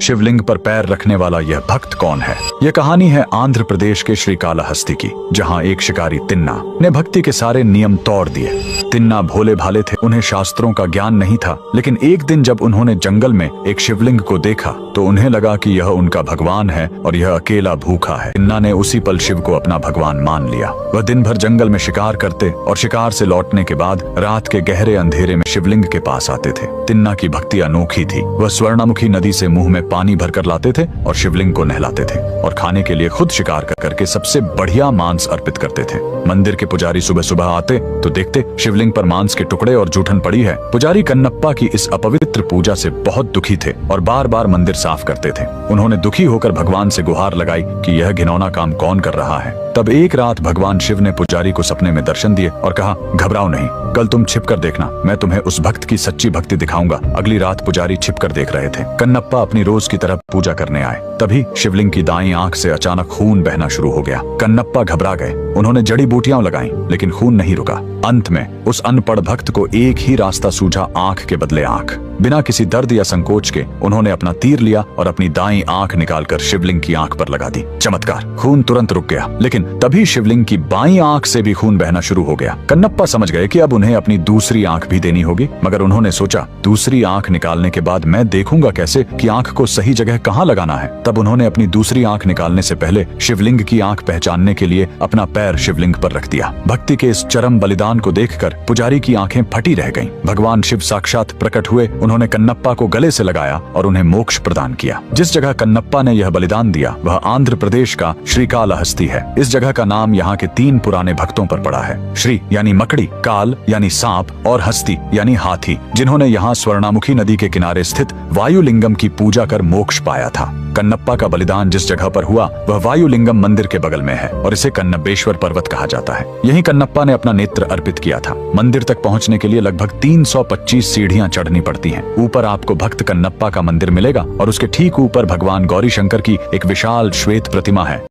शिवलिंग पर पैर रखने वाला यह भक्त कौन है? यह कहानी है आंध्र प्रदेश के श्रीकालाहस्ती की, जहाँ एक शिकारी तिन्ना ने भक्ति के सारे नियम तोड़ दिए। तिन्ना भोले भाले थे, उन्हें शास्त्रों का ज्ञान नहीं था, लेकिन एक दिन जब उन्होंने जंगल में एक शिवलिंग को देखा तो उन्हें लगा कि यह उनका भगवान है और यह अकेला भूखा है। तिन्ना ने उसी पल शिव को अपना भगवान मान लिया। वह दिन भर जंगल में शिकार करते और शिकार से लौटने के बाद रात के गहरे अंधेरे में शिवलिंग के पास आते थे। तिन्ना की भक्ति अनोखी थी। वह स्वर्णमुखी नदी से मुंह में पानी भरकर लाते थे और शिवलिंग को नहलाते थे और खाने के लिए खुद शिकार करके सबसे बढ़िया मांस अर्पित करते थे। मंदिर के पुजारी सुबह सुबह आते तो देखते शिवलिंग पर मांस के टुकड़े और जूठन पड़ी है। पुजारी कन्नप्पा की इस अपवित्र पूजा से बहुत दुखी थे और बार बार मंदिर साफ करते थे। उन्होंने दुखी होकर भगवान से गुहार लगाई कि यह घिनौना काम कौन कर रहा है। तब एक रात भगवान शिव ने पुजारी को सपने में दर्शन दिए और कहा, घबराओ नहीं, कल तुम छिप कर देखना, मैं तुम्हें उस भक्त की सच्ची भक्ति दिखाऊंगा। अगली रात पुजारी छिप कर देख रहे थे। कन्नप्पा अपनी रोज की तरह पूजा करने आए। तभी शिवलिंग की दाईं आंख से अचानक खून बहना शुरू हो गया। कन्नप्पा घबरा गए। उन्होंने जड़ी बूटियां लगाई, लेकिन खून नहीं रुका। अंत में उस अनपढ़ भक्त को एक ही रास्ता सूझा, आंख के बदले आंख। बिना किसी दर्द या संकोच के उन्होंने अपना तीर लिया और अपनी दाईं आंख निकालकर शिवलिंग की आंख पर लगा दी। चमत्कार, खून तुरंत रुक गया, लेकिन तभी शिवलिंग की बाईं आंख से भी खून बहना शुरू हो गया। कन्नप्पा समझ गए कि अब उन्हें अपनी दूसरी आंख भी देनी होगी, मगर उन्होंने सोचा, दूसरी आंख निकालने के बाद मैं देखूंगा कैसे कि आंख को सही जगह कहाँ लगाना है। तब उन्होंने अपनी दूसरी आंख निकालने से पहले शिवलिंग की आंख पहचानने के लिए अपना पैर शिवलिंग पर रख दिया। भक्ति के इस चरम बलिदान को देखकर पुजारी की आंखें फटी रह गईं। भगवान शिव साक्षात प्रकट हुए। उन्होंने कन्नप्पा को गले से लगाया और उन्हें मोक्ष प्रदान किया। जिस जगह कन्नप्पा ने यह बलिदान दिया वह आंध्र प्रदेश का श्रीकालाहस्ती है। इस जगह का नाम यहाँ के 3 पुराने भक्तों पर पड़ा है। श्री यानी मकड़ी, काल यानी सांप और हस्ती यानी हाथी, जिन्होंने यहाँ स्वर्णामुखी नदी के किनारे स्थित वायुलिंगम की पूजा कर मोक्ष पाया था। कन्नप्पा का बलिदान जिस जगह पर हुआ वह वायुलिंगम मंदिर के बगल में है और इसे कन्नबेश्वर पर्वत कहा जाता है। यहीं कन्नप्पा ने अपना नेत्र अर्पित किया था। मंदिर तक पहुंचने के लिए लगभग 325 सीढ़ियां चढ़नी पड़ती हैं। ऊपर आपको भक्त कन्नप्पा का मंदिर मिलेगा और उसके ठीक ऊपर भगवान गौरी शंकर की एक विशाल श्वेत प्रतिमा है।